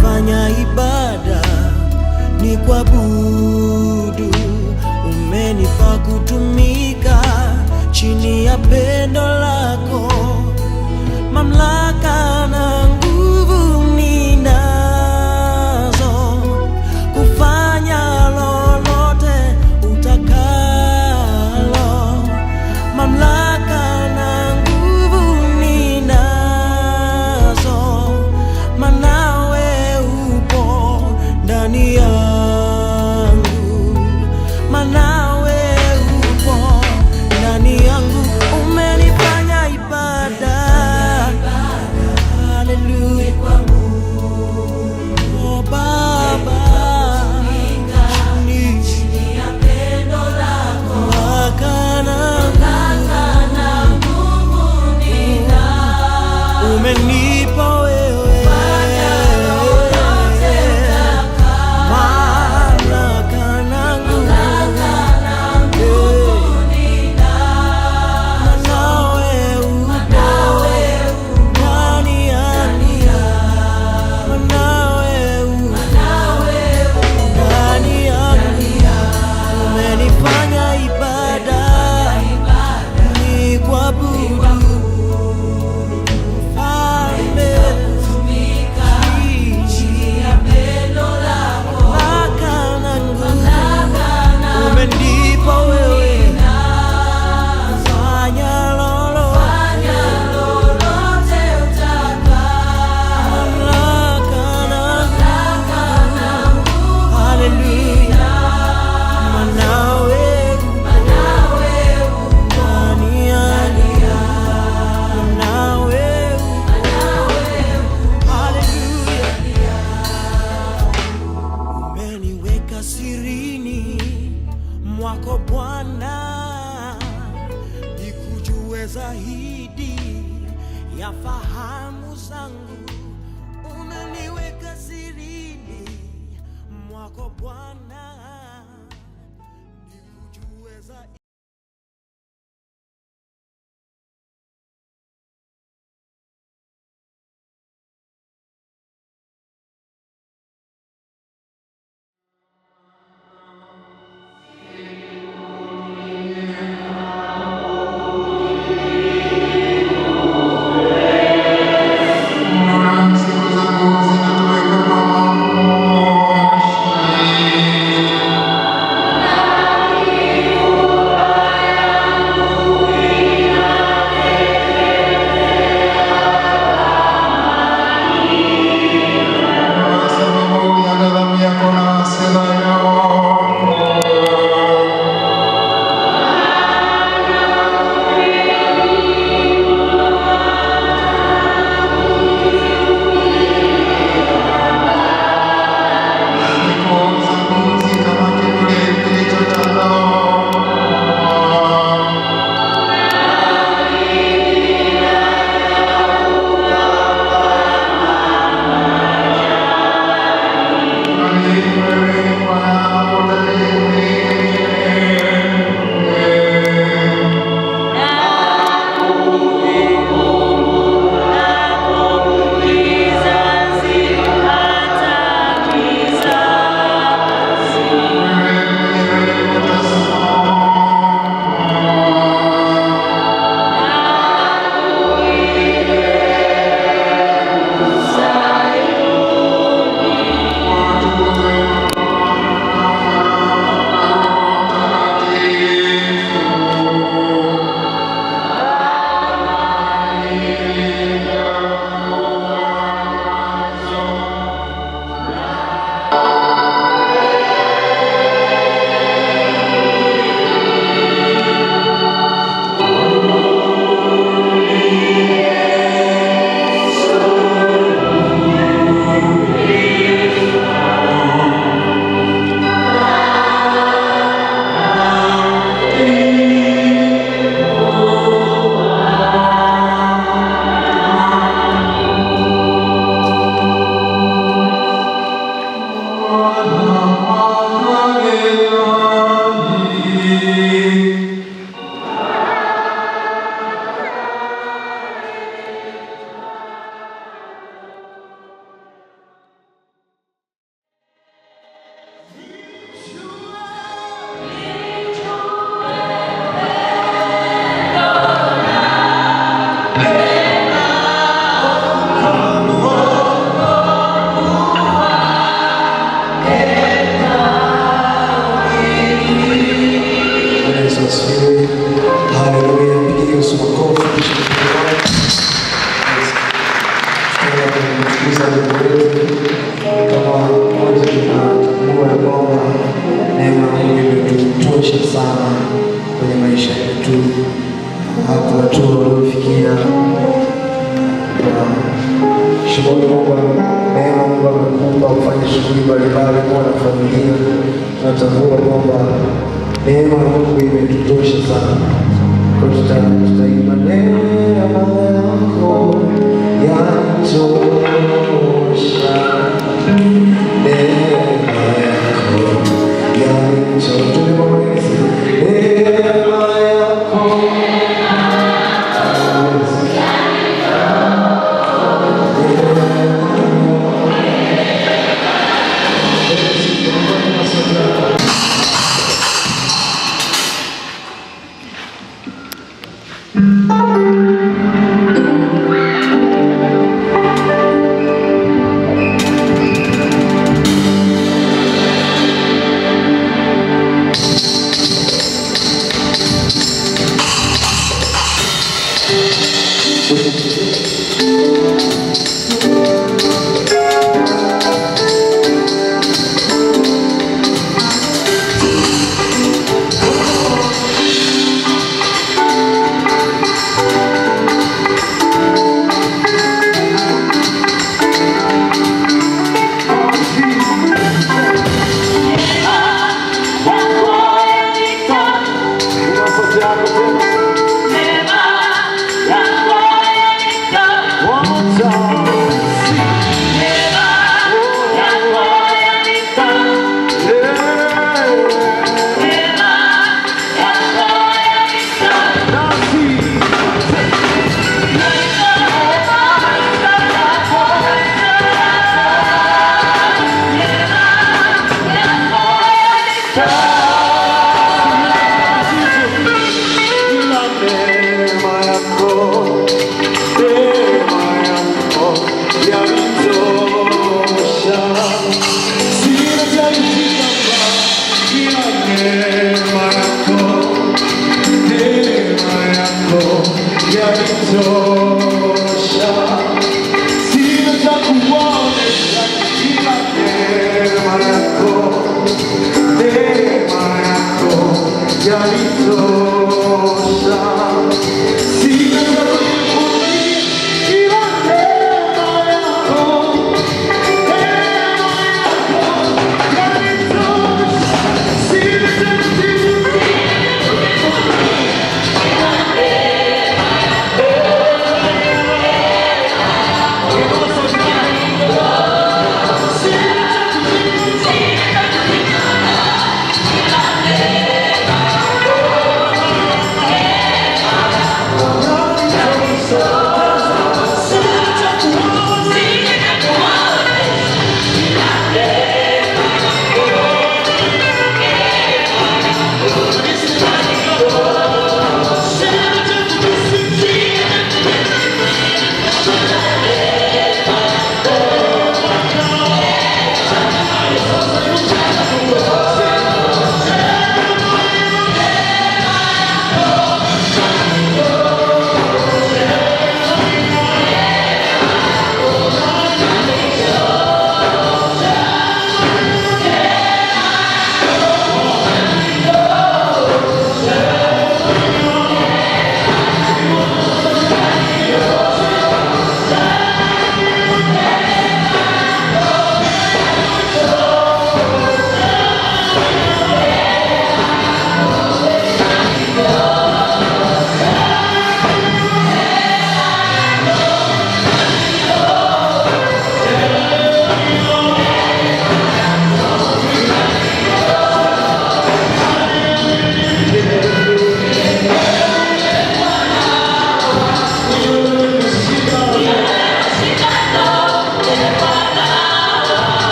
Umenifanya ibada ni kuabudu, umenipa kutumika chini ya pendo lako. Mamlaka na nguvu ninazo, kufanya lolote utakalo. Mamlaka na nguvu ninazo, manawe upo ndani yangu, manawe upo ndani yangu. Umenifanya ibada shughuli mbalimbali kwa na familia, tunatambua kwamba neema ya Mungu imetutosha sana. Kwa tutaimba neema yako yanitosha, neema yako yanitosha, neema yako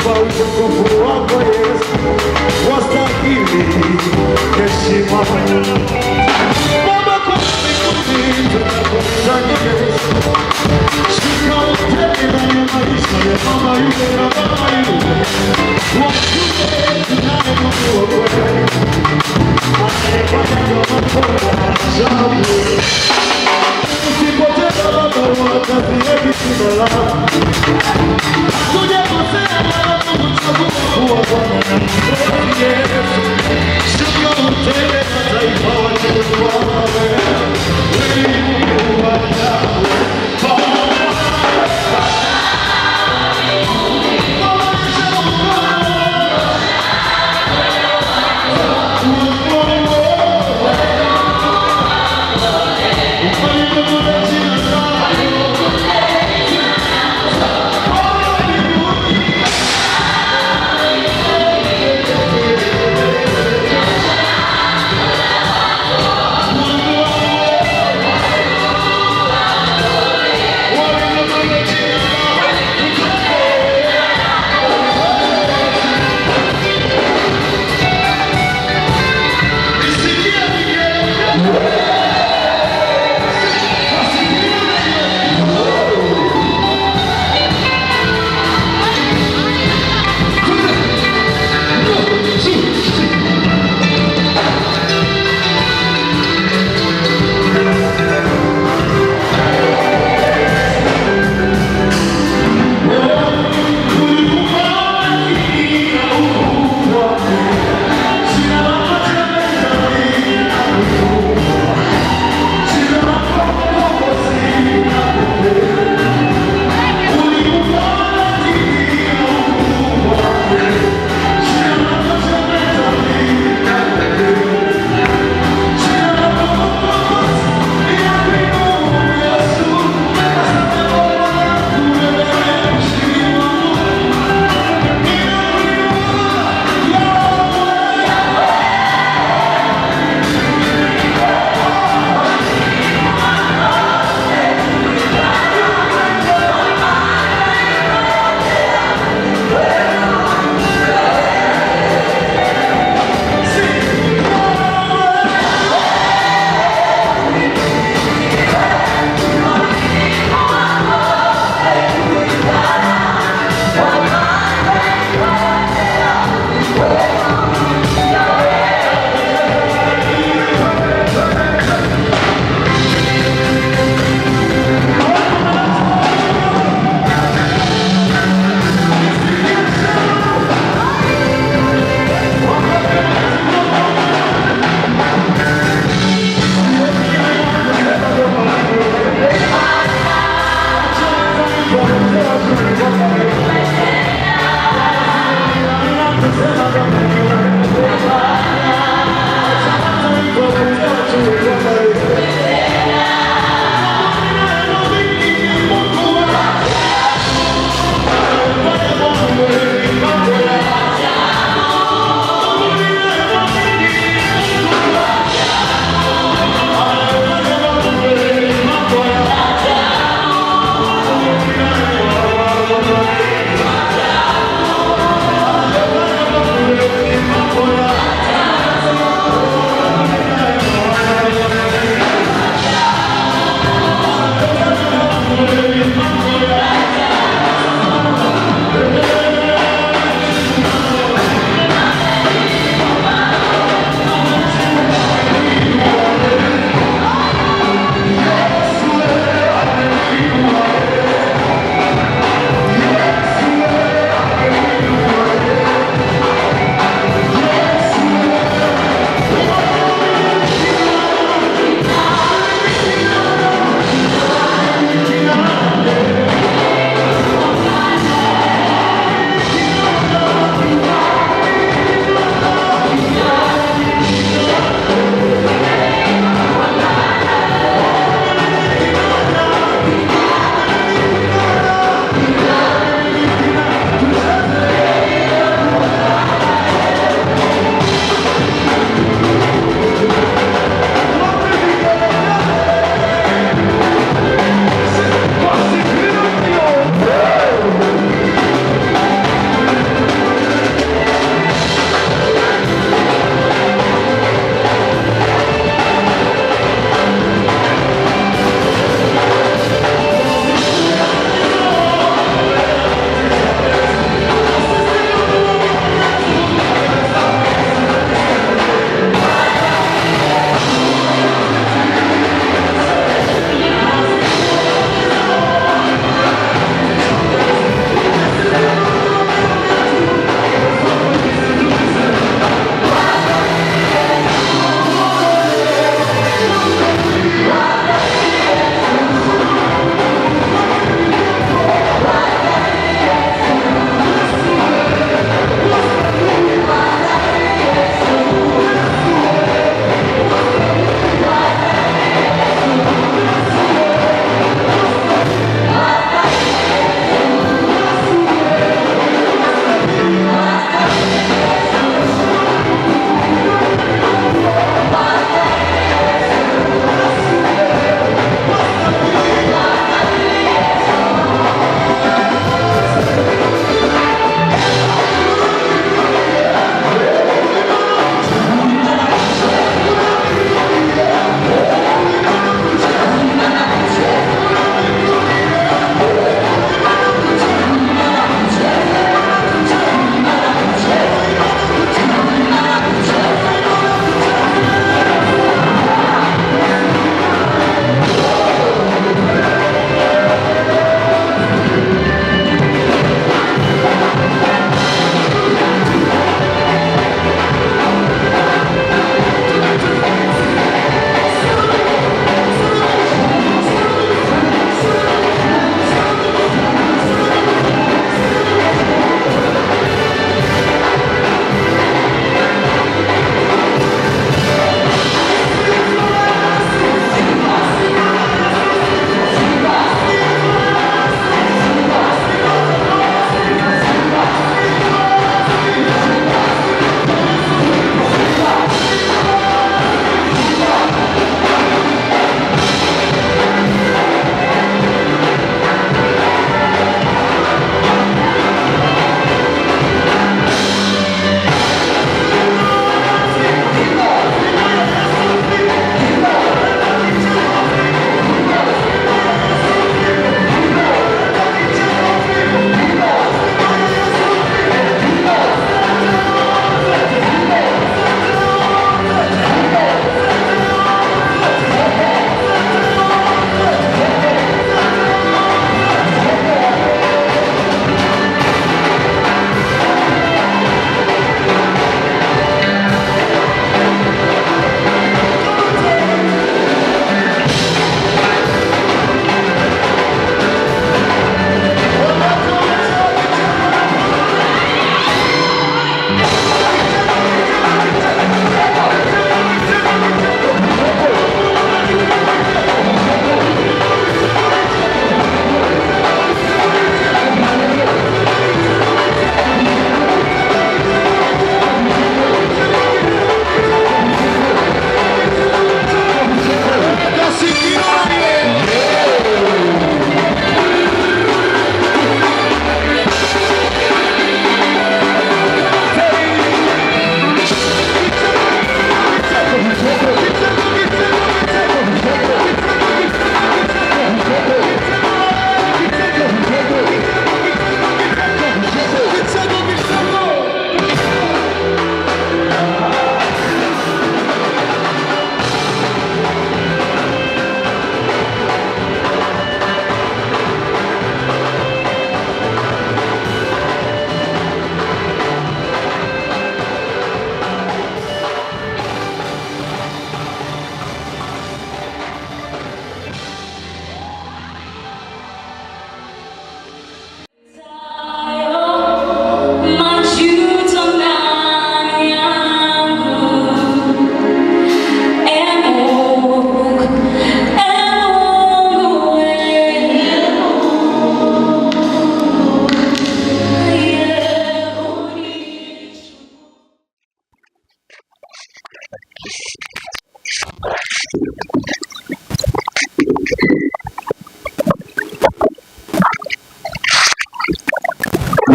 Kwa utukufu wako Yesu, wastahili heshima. Baba, kwa mbinguni tunakusanyika Yesu, shika uteni ndani ya maisha ya mama yule na baba yule, wajue tunaye Mungu wa kweli, anayefanya mambo ya ajabu. Usipoteze Baba wa kazi yake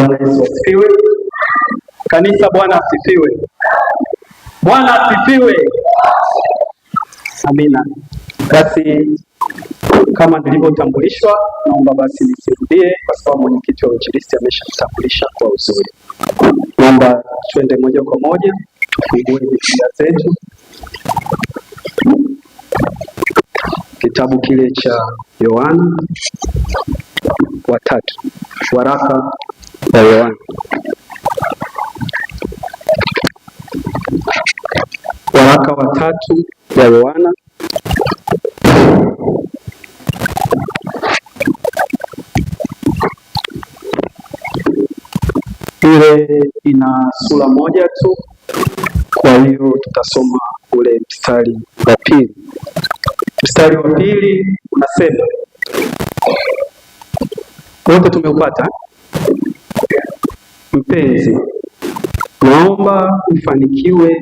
Bwana Yesu asifiwe. Kanisa, Bwana asifiwe. Bwana asifiwe. Amina. Basi kama nilivyotambulishwa, naomba basi nisirudie kwa sababu mwenyekiti wa Injilisti ameshatambulisha kwa uzuri. Naomba twende moja kwa moja tufungue Biblia zetu, kitabu kile cha Yohana wa 3, waraka wa Yohana. Waraka wa 3 wa Yohana ile ina sura moja tu, kwa hiyo tutasoma ule mstari wa pili. Mstari wa pili unasema, wote tumeupata? Mpenzi, naomba ufanikiwe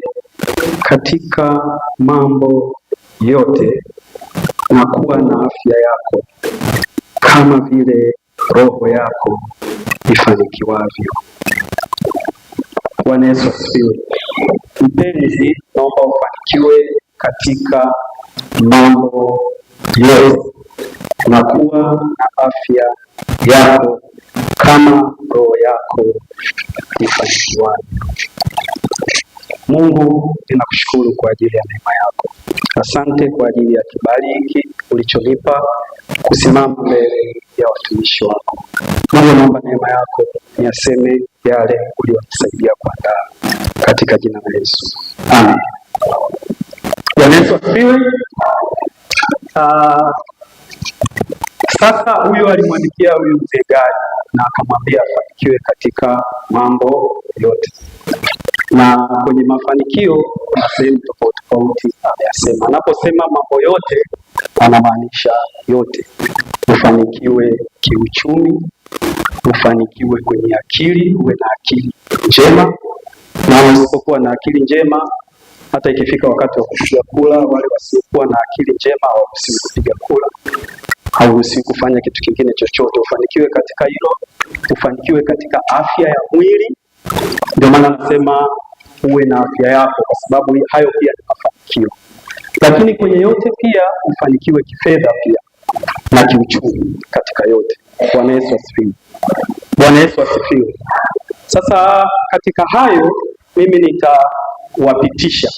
katika mambo yote na kuwa na afya yako kama vile roho yako ifanikiwavyo. Bwana Yesu asifiwe. Mpenzi, naomba ufanikiwe katika mambo yote na kuwa na afya yako kama roho yako ifanikiwavyo. Mungu, ninakushukuru kwa ajili ya neema yako. Asante kwa ajili ya kibali hiki ulichonipa kusimama mbele ya watumishi wako. Mungu, naomba neema yako niyaseme yale ulionisaidia kuandaa katika jina la Yesu. Amen. Bwana Yesu asifiwe. Sasa huyo alimwandikia huyu mzee gari na akamwambia afanikiwe katika mambo yote. Na kwenye mafanikio kuna sehemu tofauti tofauti ameyasema. Anaposema mambo yote anamaanisha yote. Ufanikiwe kiuchumi, ufanikiwe kwenye akili, uwe na akili njema. Na usipokuwa na akili njema, hata ikifika wakati wa kupiga kura, wale wasiokuwa na akili njema hawaruhusiwi kupiga kura, hauruhusiwi kufanya kitu kingine chochote. Ufanikiwe katika hilo, ufanikiwe katika afya ya mwili. Ndio maana nasema uwe na afya yako, kwa sababu hayo pia ni mafanikio. Lakini kwenye yote pia ufanikiwe kifedha pia na kiuchumi katika yote. Bwana Yesu asifiwe. Bwana Yesu asifiwe. Sasa katika hayo mimi nitawapitisha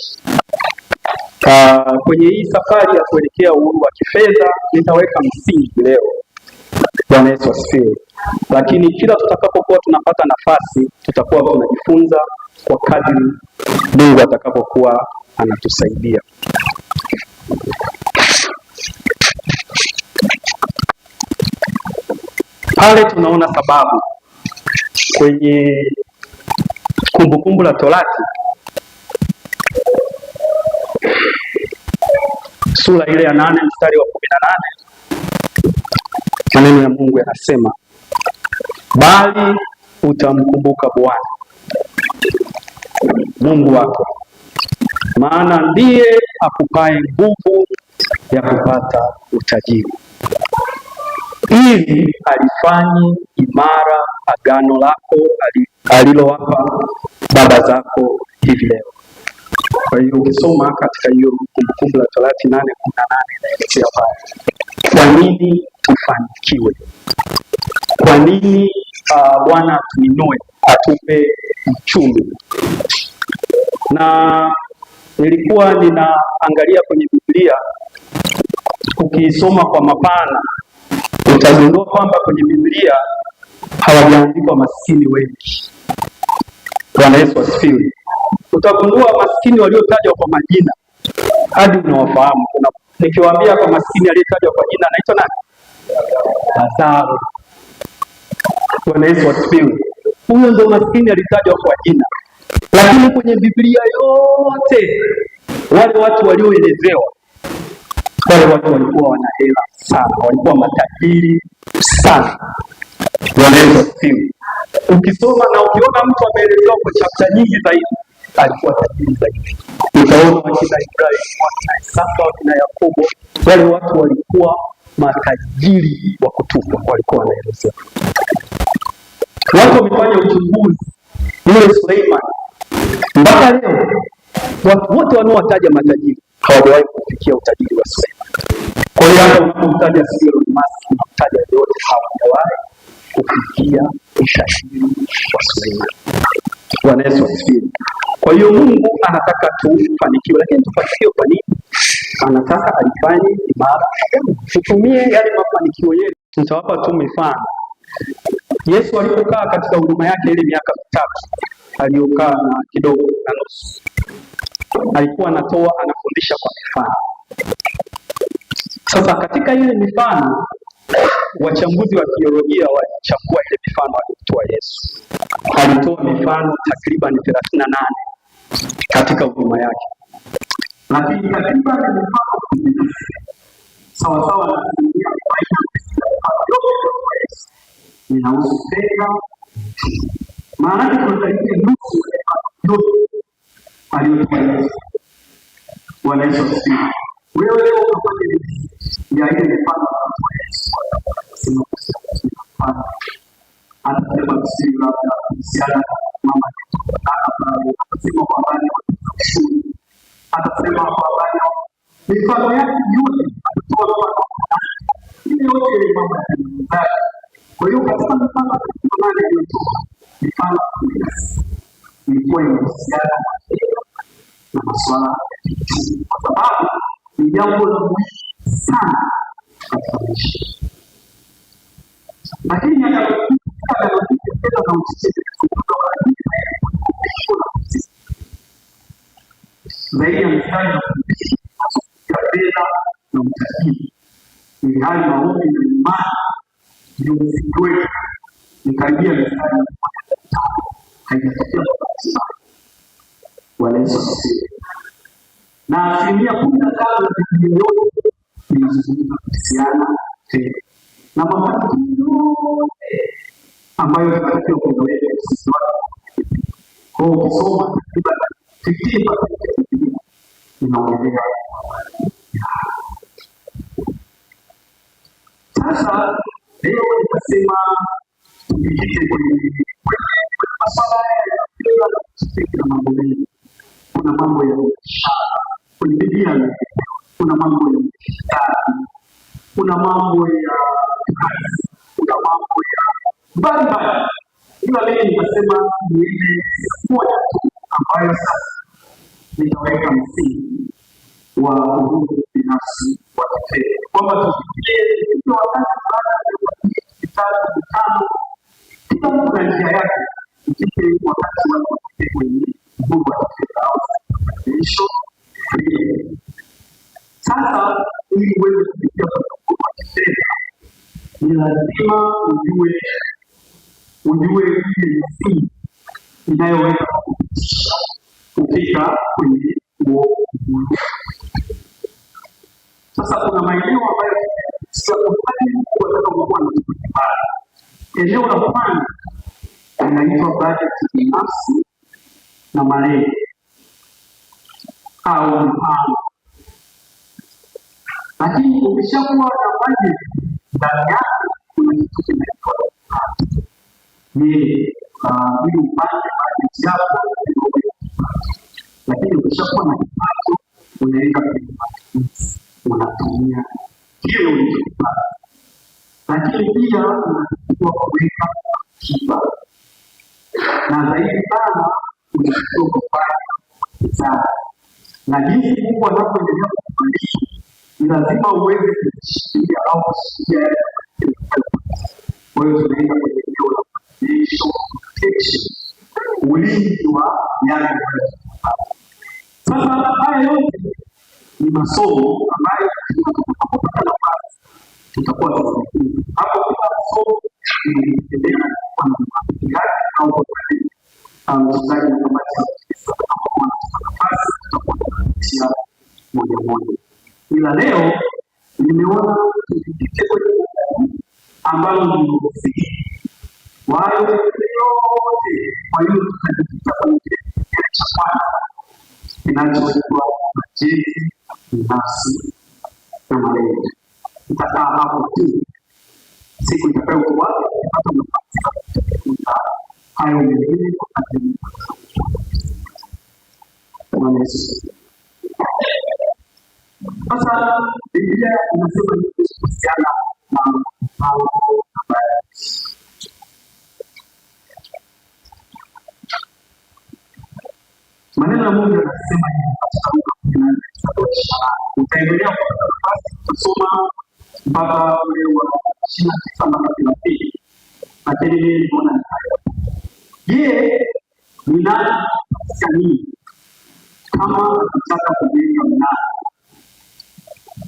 kwenye hii safari ya kuelekea uhuru wa kifedha. Nitaweka msingi leo. Bwana Yesu asifiwe. Lakini kila tutakapokuwa tunapata nafasi, tutakuwa tunajifunza kwa kadri Mungu atakapokuwa anatusaidia. Pale tunaona sababu kwenye Kumbukumbu la Torati sura ile ya 8 mstari wa 18, maneno ya Mungu yanasema, bali utamkumbuka Bwana Mungu wako, maana ndiye akupaye nguvu ya kupata utajiri, ili alifanye imara agano lako alilowapa baba zako hivi leo. Kwa hiyo ukisoma katika hiyo Kumbukumbu la Torati 8:18 inaelezea pale kwa nini tufanikiwe, kwa nini Bwana atuinue, atupe uchumi. Na nilikuwa ninaangalia kwenye Biblia, ukisoma kwa mapana utagundua kwamba kwenye Biblia hawajaandikwa maskini wengi. Bwana Yesu asifiwe. Utagundua maskini waliotajwa kwa majina hadi unawafahamu. Nikiwaambia kwa maskini aliyetajwa kwa jina anaitwa nani? Lazaro. Bwana Yesu asifiwe. Huyo ndio maskini alitajwa kwa jina. Lakini kwenye Biblia yote wale watu walioelezewa, wale watu walikuwa wana hela sana, walikuwa matajiri sana. Bwana Yesu asifiwe. Ukisoma na ukiona mtu ameelezewa kwa chapter nyingi zaidi, alikuwa tajiri zaidi. Utaona wakina Ibrahim, wakina Isaka, wakina Yakobo, wale watu walikuwa matajiri wa kutupwa, walikuwa wanaelezewa. Watu wamefanya uchunguzi, yule Suleiman mpaka leo watu wote wanaowataja matajiri hawajawahi kufikia utajiri wa Suleiman. Kwa hiyo hata unapomtaja Elon Musk, unamtaja yote, hawajawahi kufikia utajiri wa Suleiman. Bwana Yesu asifiwe. Kwa hiyo Mungu anataka tufanikiwe, lakini tufanikiwe kwa nini? Anataka alifanye imara, tutumie yale mafanikio yetu. Nitawapa tu mifano. Yesu alipokaa katika huduma yake ile miaka 3 aliyokaa na kidogo na nusu, alikuwa anafundisha kwa mifano. Sasa katika ile mifano, wachambuzi wa teolojia walichambua ile mifano aliyotoa Yesu. Alitoa mifano takriban 38 katika huduma yake, lakini takriban mifano sawasawa na asilimia 40 inahusu fedha. Maana yake tunatarajia nusu yote aliyotoa Yesu. Bwana Yesu asifiwe. Wewe leo unafanya nini? Ya ile mifano ya Yesu. Sema kusema anasema msingi labda kuhusiana mama atasema kwa habari ya shule, atasema kwa habari ya mifano yake yote, atatoa mfano ile yote ile mama ya. Kwa hiyo katika mifano aliyotoa mifano ilikuwa inahusiana na masuala ya kiuchumi, kwa sababu ni jambo la muhimu sana katika maisha. Lakini fedha na uchichezi zaidi ya mstari na kufundisha fedha na utajiri, ni hali maombi na imani ndio msingi wetu. Ni karibia mstari haijatokea kabisa. Bwana Yesu asifiwe. Na asilimia 15 ya Biblia yote inazungumza kuhusiana fedha na mafanikio yote ambayo tunatakiwa kuendelea sisi watu. Kwa hiyo ukisoma takriban 15% ya Biblia inaongelea. Sasa leo nitasema tujikite kwenye masuala ya fedha na mambo mengi. Kuna mambo ya biashara kwenye Biblia, kuna mambo ya biashara, kuna mambo ya kazi, kuna mambo ya mbalimbali. Ila leo nitasema ni ile moja tu ambayo sasa nitaweka msingi wa uhuru binafsi wa kifedha, kwamba tufikie hiyo wakati baada ya kitabu vitano kila mtu na njia yake, tufike wakati wa kufika kwenye uhuru wa kifedha au financial freedom. Sasa ili uweze kufikia uhuru wa kifedha, ni lazima ujue ile misingi inayoweza kukufikisha kufika kwenye huo uhuru. Sasa kuna maeneo ambayo sio kufanya kuweza kuwa na kibali. Eneo la kwanza linaitwa bajeti binafsi na malengo au mpango. Lakini ukishakuwa na bajeti, ndani yake kuna kitu kinaitwa mpango. Ili upande bajeti yako, lakini ukishakuwa na kipato unaweka kwenye matumizi, unatumia kile ulichopata. Lakini pia unatakiwa kuweka akiba, na zaidi sana unatakiwa kufanya biashara. Na jinsi Mungu anapoendelea kukubariki, ni lazima uweze kujishikilia au kushikilia yale. Kwa hiyo tunaenda kwenye eneo la financial protection, ulinzi wa yale unayopata. Sasa haya yote ni masomo ambayo tunapopata nafasi tutakuwa tunajifunza. Hapo kuna masomo inaendelea kwa nafasi yake au kwa mchezaji na kamati ya nafasi tutakuwa tunaanzia moja moja. Ila leo nimeona tujikite kwenye ambalo ni msingi wao yote. Kwa hiyo tutajikita kwenye kile cha kwanza kinachoitwa bajeti binafsi na malengo. Tutakaa hapo tu siku itakayokuwa kupata nafasi ya kujifunza hayo mengine kwa kadri ya Yesu. Sasa Biblia inasema ni kuhusiana na mambo ambayo maneno ya Mungu yanasema ni katika Luka 14:28. Utaendelea kupata nafasi kusoma mpaka ule wa 29 mpaka 30. Lakini mimi nimeona ni haya. Je, ni nani sahihi kama unataka kujenga mnara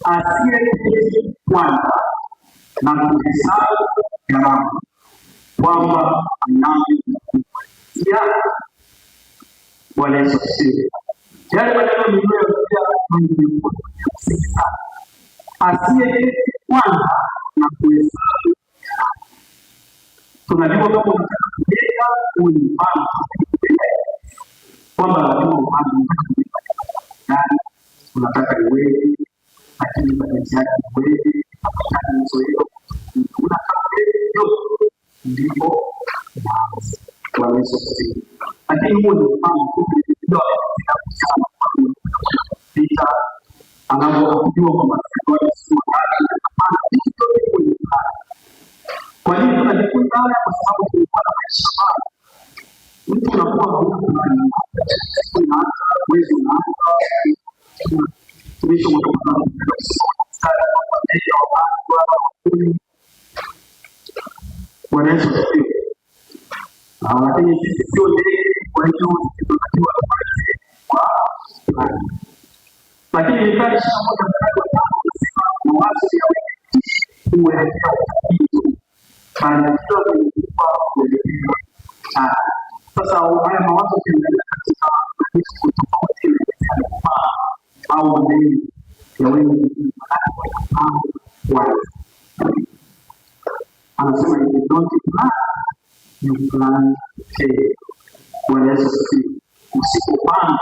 asiyeketi kwanza na kuhesabu gharama kwamba anayoia Bwana Yesu asifiwe. Yale maneno niliyoyarudia kwenye msingi sana. Asiyeketi kwanza na kuhesabu gharama. Tunajua kama unataka kujenga huu ni mfano kwamba lazima uanze gani unataka iweje, lakini bajeti yake iweje, unataka hiyo unataka yote ndipo Bwana Yesu asifiwe. Lakini huo ni mfano tu ndio inahusiana na vita anapojua kwamba Bwana Yesu anafanya kitu kile. Kwa nini tunajifunza haya? Kwa sababu tunapata maisha haya. Mtu anakuwa hana unaanza mwezi unaanza tumisho mtoka Bwana Yesu asifiwe. Lakini sisi sio ndege, kwa hiyo tunatakiwa tufanye kwa lakini Mithali 21:5 inasema mawazo ya wengi uwe hakika utakitu bali kila mwenye kufa kuelekea. Sasa haya mawazo ukiangalia katika maandiko tofauti au mbele ya wengi anasema you don't plan, you plan fail. Bwana Yesu asifiwe. Usipopanga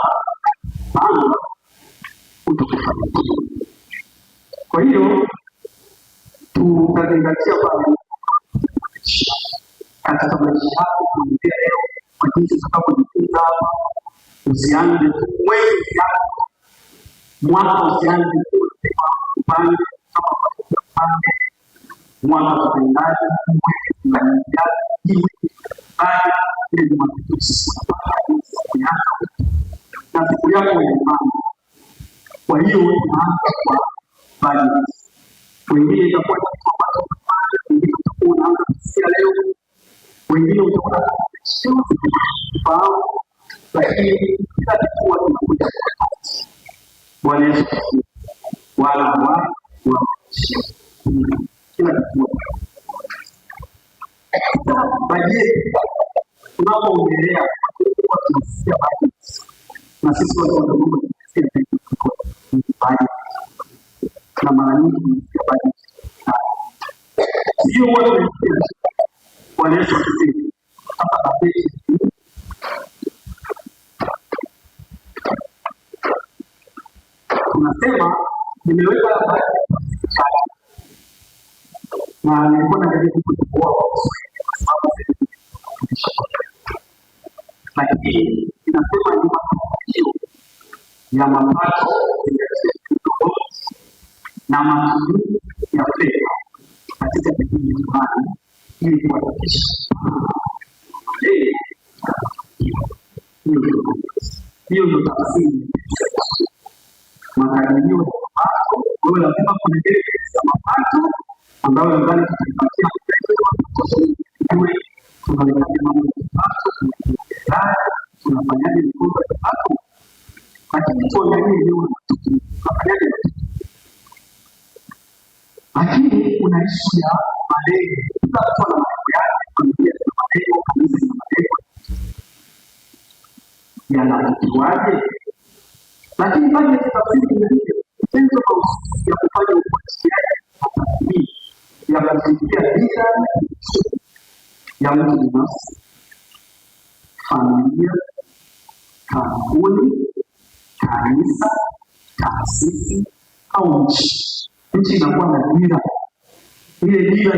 utafanikiwa. Kwa hiyo tutazingatia pale katika maisha yako kuanzia leo kwa jinsi utakapojifunza hapa. Usianze mwezi yako mwaka, usianze kupanga kama kupanga mwaka utaendaje, mwezi unaendaje, bali ile ni matusi na siku yako inapanga. Kwa hiyo unaanza kwa budget. Wengine itakuwa ni kitu ambacho unafanya, wengine utakuwa unaanza kusikia leo, wengine utakuwa sio fahamu, lakini kila kitu kinakuja kwa wakati. Bwana Yesu wala kila kitu. Budget tunapoongelea kwa tunasikia budget. Na sisi watu wa Mungu tunasikia budget. Na mara nyingi tunasikia budget. Sio watu wanasikia. Bwana Yesu asifiwe. Hapa budget. Tunasema nimeweka budget na nilikuwa najaribu kuchukua kwa sababu lakini inasema ni matukio ya mapato na matumizi ya fedha katika kipindi fulani ili kuhakikisha hiyo ndio tafsiri makadirio ya mapato. Kwa hiyo lazima kuna ile ya mapato ambayo ndani tutapatia tunaleta mambo ya mapato, tunafanyaje mikopo ya mapato, lakini tuangalie leo tunafanyaje. Lakini kuna issue ya malengo. Kila mtu ana malengo yake, familia zina malengo, kanisa zina malengo. Yanafikiwaje? Lakini baada ya tafsiri nyingine, kitendo ya kufanya ufuatiliaji ya kufikia dira ya mtu binafsi, familia, kampuni, kanisa, taasisi au nchi. Nchi inakuwa na dira. Ile dira